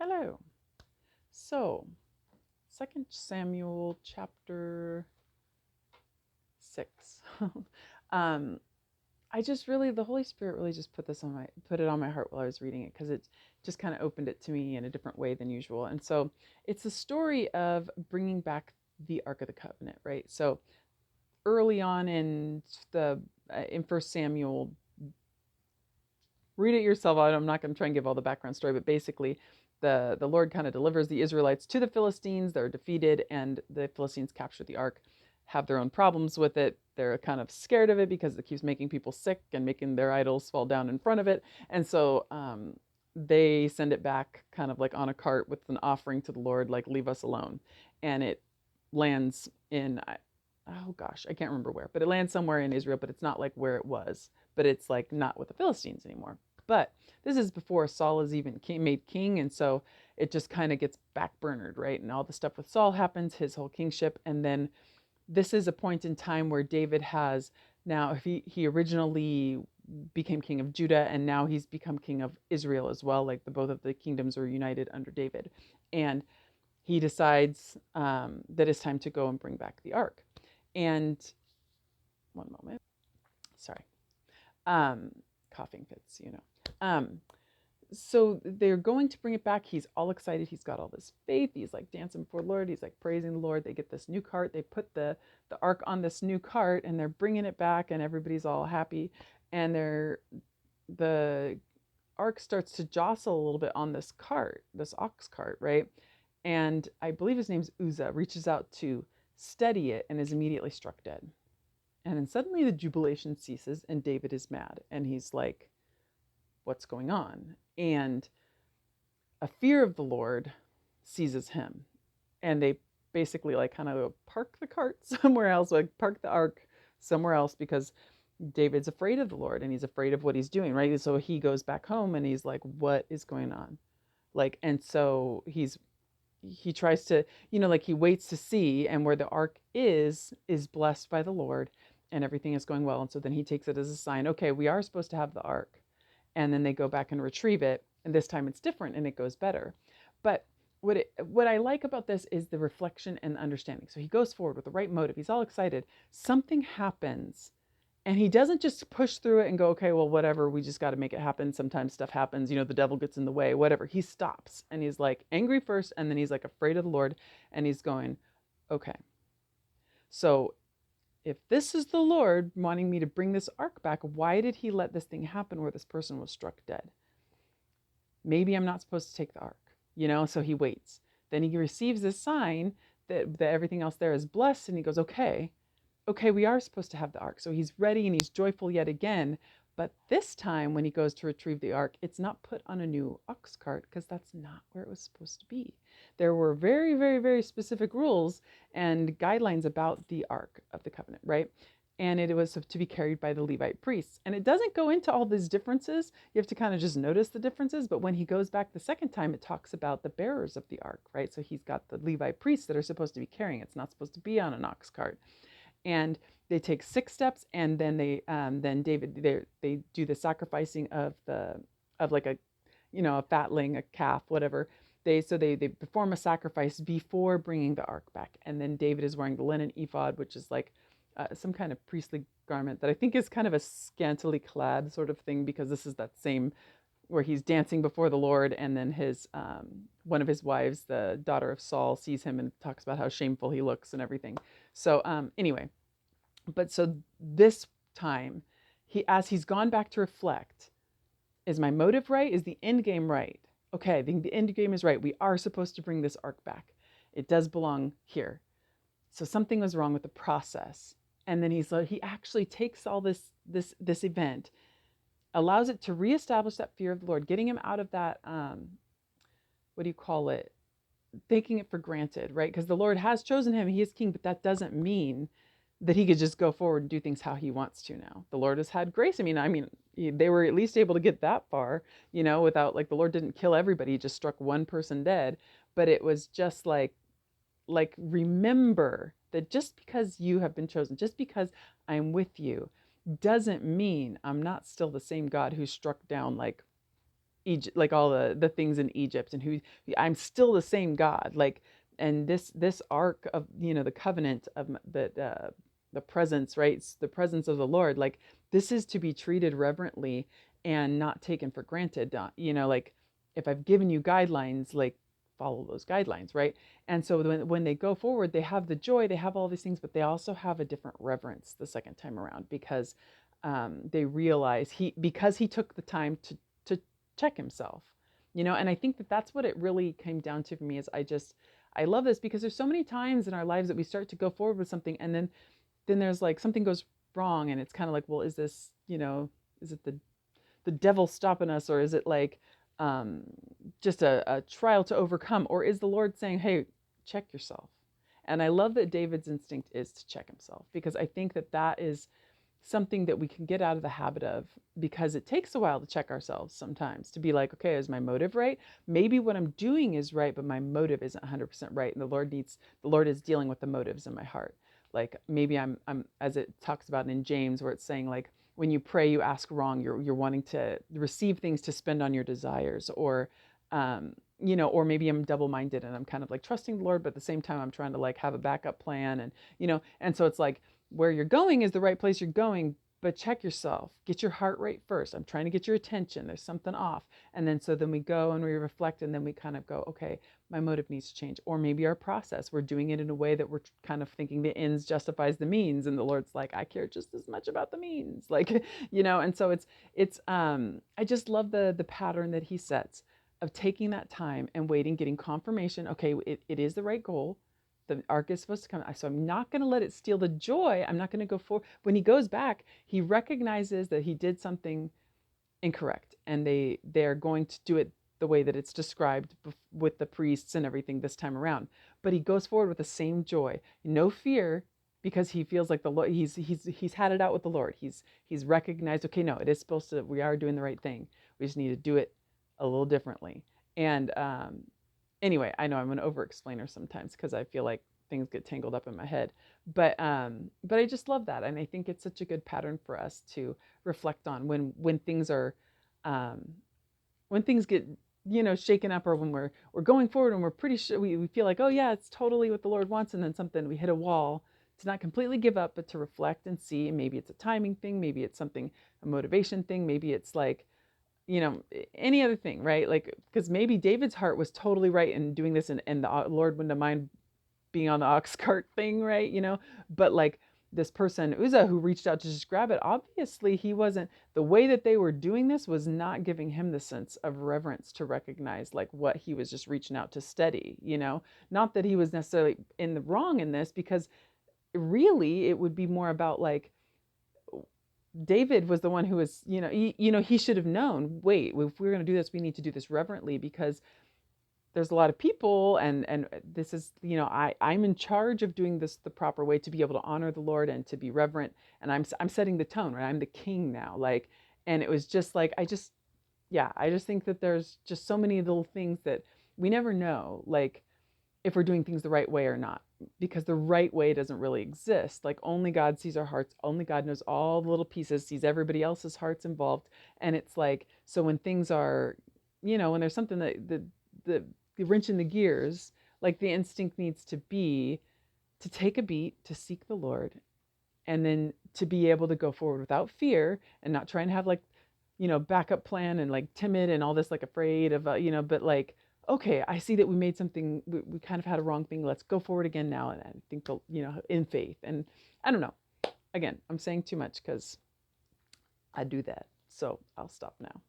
Hello. So, Second Samuel chapter 6. um, I just really, the Holy Spirit really just put it on my heart while I was reading it because it just kind of opened it to me in a different way than usual. And so, it's a story of bringing back the Ark of the Covenant, right? So, early on in First Samuel, read it yourself. I'm not going to try and give all the background story, but basically, the Lord kind of delivers the Israelites to the Philistines. They're defeated, and the Philistines capture the ark, have their own problems with it. They're kind of scared of it because it keeps making people sick and making their idols fall down in front of it. And so they send it back kind of like on a cart with an offering to the Lord, like, leave us alone. And it lands in, oh gosh, I can't remember where, but it lands somewhere in Israel, but it's not like where it was, but it's like not with the Philistines anymore. But this is before Saul is even made king, and so it just kind of gets backburnered, right? And all the stuff with Saul happens, his whole kingship, and then this is a point in time where David has now he originally became king of Judah, and now he's become king of Israel as well. Like both of the kingdoms are united under David, and he decides that it's time to go and bring back the ark. And one moment, sorry, um, coughing fits. Um, so they're going to bring it back. He's all excited. He's got all this faith. He's like dancing before the Lord. He's like praising the Lord. They get this new cart. They put the ark on this new cart, and they're bringing it back, and everybody's all happy. And the ark starts to jostle a little bit on this cart, this ox cart, right? And I believe his name's Uzzah, reaches out to steady it and is immediately struck dead. And then suddenly the jubilation ceases, and David is mad, and he's like, what's going on? And a fear of the Lord seizes him, and they basically like kind of park the cart somewhere else, like park the ark somewhere else, because David's afraid of the Lord and he's afraid of what he's doing, right? So he goes back home and he's like, what is going on? Like, and so he tries to, like, he waits to see, and where the ark is blessed by the Lord, and everything is going well. And so then he takes it as a sign, okay, we are supposed to have the ark. And then they go back and retrieve it, and this time it's different and it goes better. But what I like about this is the reflection and the understanding. So he goes forward with the right motive. He's all excited. Something happens, and he doesn't just push through it and go, okay, well, whatever, we just got to make it happen. Sometimes stuff happens, the devil gets in the way, whatever. He stops, and he's like angry first, and then he's like afraid of the Lord, and he's going, okay, so if this is the Lord wanting me to bring this ark back, why did he let this thing happen where this person was struck dead? Maybe I'm not supposed to take the ark. So he waits. Then he receives this sign that everything else there is blessed, and he goes, okay, we are supposed to have the ark. So he's ready and he's joyful yet again. But this time, when he goes to retrieve the ark, it's not put on a new ox cart, because that's not where it was supposed to be. There were very, very, very specific rules and guidelines about the ark of the covenant, right? And it was to be carried by the Levite priests. And it doesn't go into all these differences. You have to kind of just notice the differences. But when he goes back the second time, it talks about the bearers of the ark, right? So he's got the Levite priests that are supposed to be carrying it. It's not supposed to be on an ox cart. And they take 6 steps, and then they do the sacrificing of like a fatling, a calf, whatever. They perform a sacrifice before bringing the ark back, and then David is wearing the linen ephod, which is like some kind of priestly garment that I think is kind of a scantily clad sort of thing, because this is that same where he's dancing before the Lord, and then his one of his wives, the daughter of Saul, sees him and talks about how shameful he looks and everything. So anyway, but so this time, as he's gone back to reflect, is my motive right? Is the end game right? Okay, the end game is right. We are supposed to bring this ark back. It does belong here. So something was wrong with the process. And then he actually takes all this event, allows it to reestablish that fear of the Lord, getting him out of that what do you call it? Taking it for granted, right? Because the Lord has chosen him, he is king, but that doesn't mean that he could just go forward and do things how he wants to now. The Lord has had grace. I mean, they were at least able to get that far, without, like, the Lord didn't kill everybody, he just struck one person dead. But it was just like remember that just because you have been chosen, just because I'm with you, doesn't mean I'm not still the same God who struck down like Egypt, like all the things in Egypt, and who I'm still the same God. Like, and this ark of, the covenant of that, the presence, right? The presence of the Lord. Like, this is to be treated reverently and not taken for granted. Like, if I've given you guidelines, like, follow those guidelines, right? And so when they go forward, they have the joy, they have all these things, but they also have a different reverence the second time around, because they realize because he took the time to check himself, and I think that that's what it really came down to for me. Is I love this, because there's so many times in our lives that we start to go forward with something, and then there's like something goes wrong, and it's kind of like, well, is this, is it the devil stopping us, or is it like um, just a trial to overcome, or is the Lord saying, hey, check yourself? And I love that David's instinct is to check himself, because I think that that is something that we can get out of the habit of, because it takes a while to check ourselves sometimes, to be like, okay, is my motive right? Maybe what I'm doing is right, but my motive isn't 100% right, and the Lord is dealing with the motives in my heart. Like, maybe I'm as it talks about in James, where it's saying, like, when you pray, you ask wrong. You're wanting to receive things to spend on your desires, or or maybe I'm double-minded, and I'm kind of like trusting the Lord, but at the same time I'm trying to like have a backup plan, and so it's like, where you're going is the right place you're going, but check yourself. Get your heart right first. I'm trying to get your attention. There's something off. And then we go and we reflect, and then we kind of go, okay, my motive needs to change. Or maybe our process, we're doing it in a way that we're kind of thinking the ends justifies the means. And the Lord's like, I care just as much about the means. Like, and so I just love the pattern that he sets of taking that time and waiting, getting confirmation. Okay, it is the right goal. The ark is supposed to come. So I'm not going to let it steal the joy. I'm not going to go for. When he goes back, he recognizes that he did something incorrect, and they're going to do it the way that it's described with the priests and everything this time around. But he goes forward with the same joy, no fear, because he feels like the Lord. He's had it out with the Lord. He's recognized. Okay, no, it is supposed to. We are doing the right thing. We just need to do it a little differently. And anyway, I know I'm an over explainer sometimes, because I feel like things get tangled up in my head. But I just love that. And I think it's such a good pattern for us to reflect on when things are um, when things get shaken up, or when we're going forward and we're pretty sure we feel like, oh yeah, it's totally what the Lord wants, and then something, we hit a wall, to not completely give up, but to reflect and see. Maybe it's a timing thing, maybe it's something, a motivation thing, maybe it's like, any other thing, right? Like, because maybe David's heart was totally right in doing this, and the Lord wouldn't have mind being on the ox cart thing, right? But like, this person, Uzzah, who reached out to just grab it, obviously he wasn't, the way that they were doing this was not giving him the sense of reverence to recognize like what he was just reaching out to steady, not that he was necessarily in the wrong in this, because really it would be more about like, David was the one who was, he should have known, wait, if we're going to do this, we need to do this reverently, because there's a lot of people, and this is, I'm in charge of doing this the proper way, to be able to honor the Lord and to be reverent, and I'm setting the tone, right? I'm the king now, like. And it was just like, I just think that there's just so many little things that we never know, like, if we're doing things the right way or not, because the right way doesn't really exist. Like, only God sees our hearts, only God knows all the little pieces, sees everybody else's hearts involved. And it's like, so when things are, when there's something that the wrench in the gears, like, the instinct needs to be to take a beat, to seek the Lord, and then to be able to go forward without fear, and not try and have like, backup plan, and like timid and all this, like afraid of, but like, okay, I see that we made something, we kind of had a wrong thing. Let's go forward again now. And I think, in faith. And I don't know. Again, I'm saying too much, because I do that. So I'll stop now.